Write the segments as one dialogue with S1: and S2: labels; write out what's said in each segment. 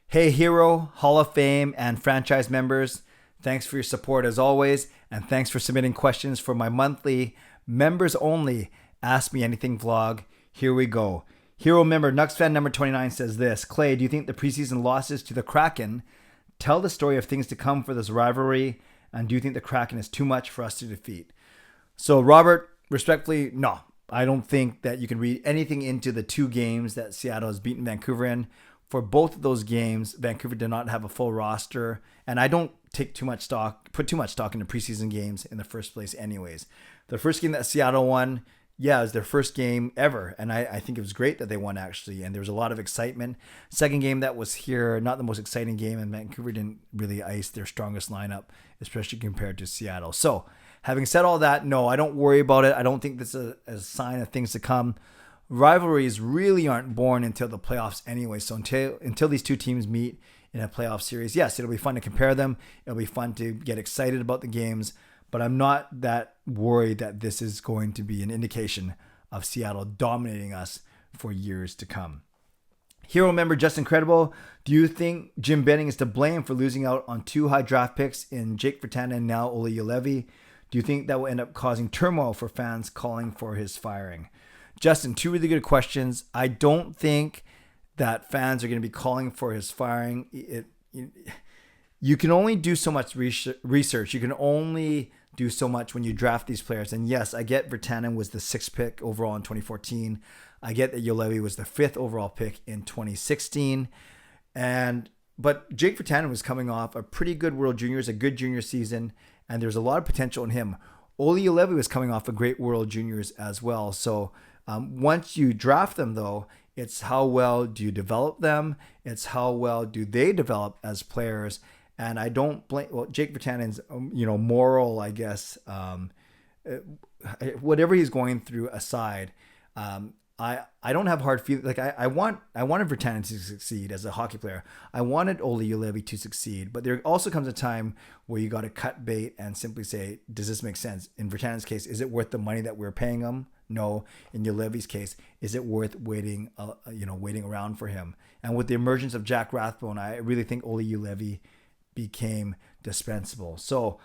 S1: Hey, Hero, Hall of Fame, and franchise members, thanks for your support as always, and thanks for submitting questions for my monthly members only Ask Me Anything vlog. Here we go. Hero member nucksfan number 29 says this: Clay, do you think the preseason losses to the Kraken tell the story of things to come for this rivalry? And do you think the Kraken is too much for us to defeat? So, Robert, respectfully, no. I don't think that you can read anything into the two games that Seattle has beaten Vancouver in. For both of those games, Vancouver did not have a full roster, and I don't put too much stock into preseason games in the first place anyways. The first game that Seattle won, yeah, it was their first game ever, and I think it was great that they won actually, and there was a lot of excitement. Second game that was here, not the most exciting game, and Vancouver didn't really ice their strongest lineup, especially compared to Seattle. So, having said all that, no, I don't worry about it. I don't think this is a sign of things to come. Rivalries really aren't born until the playoffs anyway. So until these two teams meet in a playoff series, yes, it'll be fun to compare them. It'll be fun to get excited about the games. But I'm not that worried that this is going to be an indication of Seattle dominating us for years to come. Hero member Just Incredible, do you think Jim Benning is to blame for losing out on two high draft picks in Jake Virtanen and now Olli Juolevi? Do you think that will end up causing turmoil for fans calling for his firing? Justin, two really good questions. I don't think that fans are going to be calling for his firing. You can only do so much research. You can only do so much when you draft these players. And yes, I get Virtanen was the 6th pick overall in 2014. I get that Juolevi was the 5th overall pick in 2016. But Jake Virtanen was coming off a pretty good World Juniors, a good junior season, and there's a lot of potential in him. Olli Juolevi was coming off a great World Juniors as well. So once you draft them, though, it's how well do you develop them? It's how well do they develop as players? And I don't blame Jake Virtanen's moral, I guess, whatever he's going through aside. I don't have hard feelings. Like I wanted Virtanen to succeed as a hockey player. I wanted Olli Juolevi to succeed, but there also comes a time where you got to cut bait and simply say, does this make sense? In Virtanen's case, is it worth the money that we're paying him? No. In Juolevi's case, is it worth waiting around for him? And with the emergence of Jack Rathbone, I really think Olli Juolevi became dispensable. So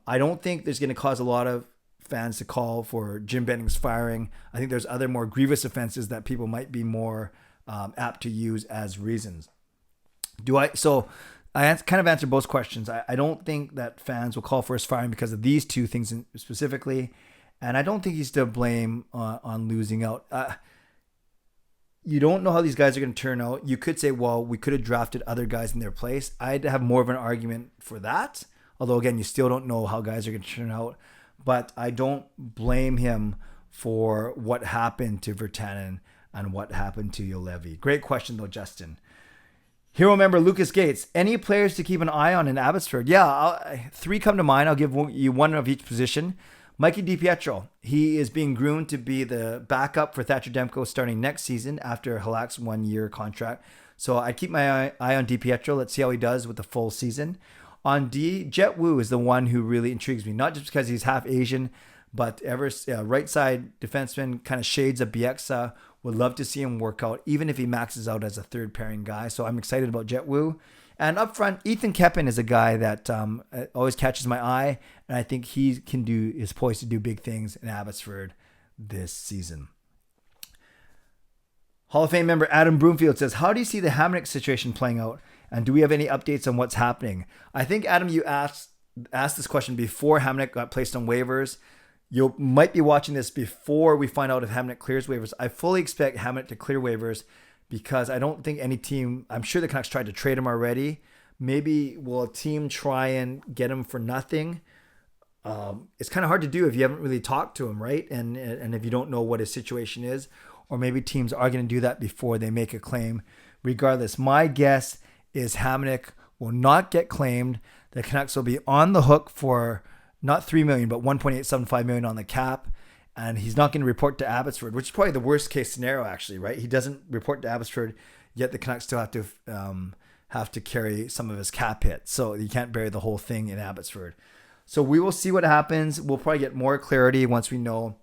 S1: I don't think there's going to cause a lot of fans to call for Jim Benning's firing. I think there's other more grievous offenses that people might be more apt to use as reasons. So I kind of answered both questions. I don't think that fans will call for his firing because of these two things specifically. And I don't think he's to blame on losing out. You don't know how these guys are going to turn out. You could say, well, we could have drafted other guys in their place. I'd have more of an argument for that. Although, again, you still don't know how guys are going to turn out. But I don't blame him for what happened to Virtanen and what happened to Juolevi. Great question, though, Justin. Hero member Lucas Gates, any players to keep an eye on in Abbotsford? Yeah, 3 come to mind. I'll give you one of each position. Mikey DiPietro, he is being groomed to be the backup for Thatcher Demko starting next season after Halak's 1-year contract. So I keep my eye on DiPietro. Let's see how he does with the full season. On D, Jet Wu is the one who really intrigues me, not just because he's half Asian, but right side defenseman, kind of shades of Bieksa. Would love to see him work out, even if he maxes out as a third pairing guy. So I'm excited about Jet Wu. And up front, Ethan Keppen is a guy that always catches my eye, and I think he is poised to do big things in Abbotsford this season. Hall of Fame member Adam Broomfield says, how do you see the Hamonic situation playing out? And do we have any updates on what's happening? I think, Adam, you asked this question before Hamonic got placed on waivers. You might be watching this before we find out if Hamonic clears waivers. I fully expect Hamonic to clear waivers because I don't think any team, I'm sure the Canucks tried to trade him already. Maybe will a team try and get him for nothing? It's kind of hard to do if you haven't really talked to him, right? And if you don't know what his situation is, or maybe teams are going to do that before they make a claim. Regardless, my guess is Hamonic will not get claimed. The Canucks will be on the hook for not $3 million, but $1.875 million on the cap. And he's not going to report to Abbotsford, which is probably the worst case scenario, actually, right? He doesn't report to Abbotsford, yet the Canucks still have to carry some of his cap hit. So you can't bury the whole thing in Abbotsford. So we will see what happens. We'll probably get more clarity once we know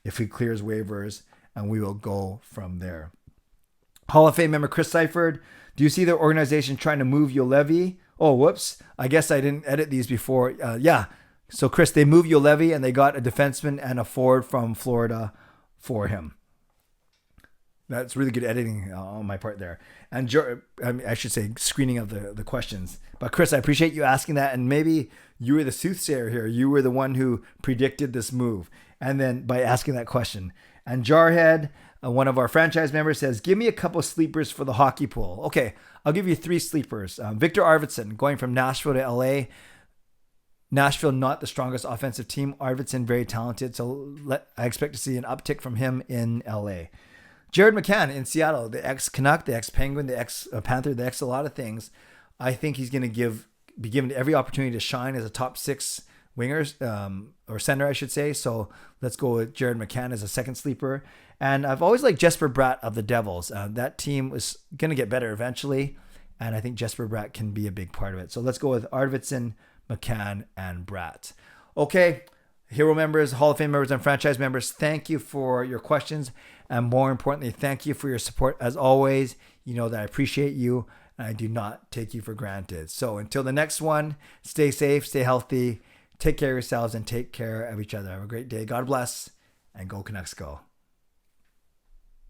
S1: if he clears waivers, and we will go from there. Hall of Fame member Chris Seifried. Do you see the organization trying to move Ulevi? Oh, whoops. I guess I didn't edit these before. Yeah. So, Chris, they moved Ulevi and they got a defenseman and a forward from Florida for him. That's really good editing on my part there. And I should say screening of the questions. But Chris, I appreciate you asking that. And maybe you were the soothsayer here. You were the one who predicted this move. And then by asking that question. And Jarhead, one of our franchise members, says, give me a couple sleepers for the hockey pool. Okay, I'll give you 3 sleepers. Victor Arvidsson, going from Nashville to LA. Nashville, not the strongest offensive team. Arvidsson, very talented. So I expect to see an uptick from him in LA. Jared McCann in Seattle, the ex-Canuck, the ex-Penguin, the ex-Panther, the ex-a lot of things. I think he's going to be given every opportunity to shine as a top 6 wingers, or center, I should say. So let's go with Jared McCann as a second sleeper. And I've always liked Jesper Bratt of the Devils. That team was going to get better eventually. And I think Jesper Bratt can be a big part of it. So let's go with Arvidsson, McCann, and Bratt. Okay, Hero members, Hall of Fame members, and franchise members, thank you for your questions. And more importantly, thank you for your support. As always, you know that I appreciate you and I do not take you for granted. So until the next one, stay safe, stay healthy, take care of yourselves, and take care of each other. Have a great day. God bless, and go Canucks go.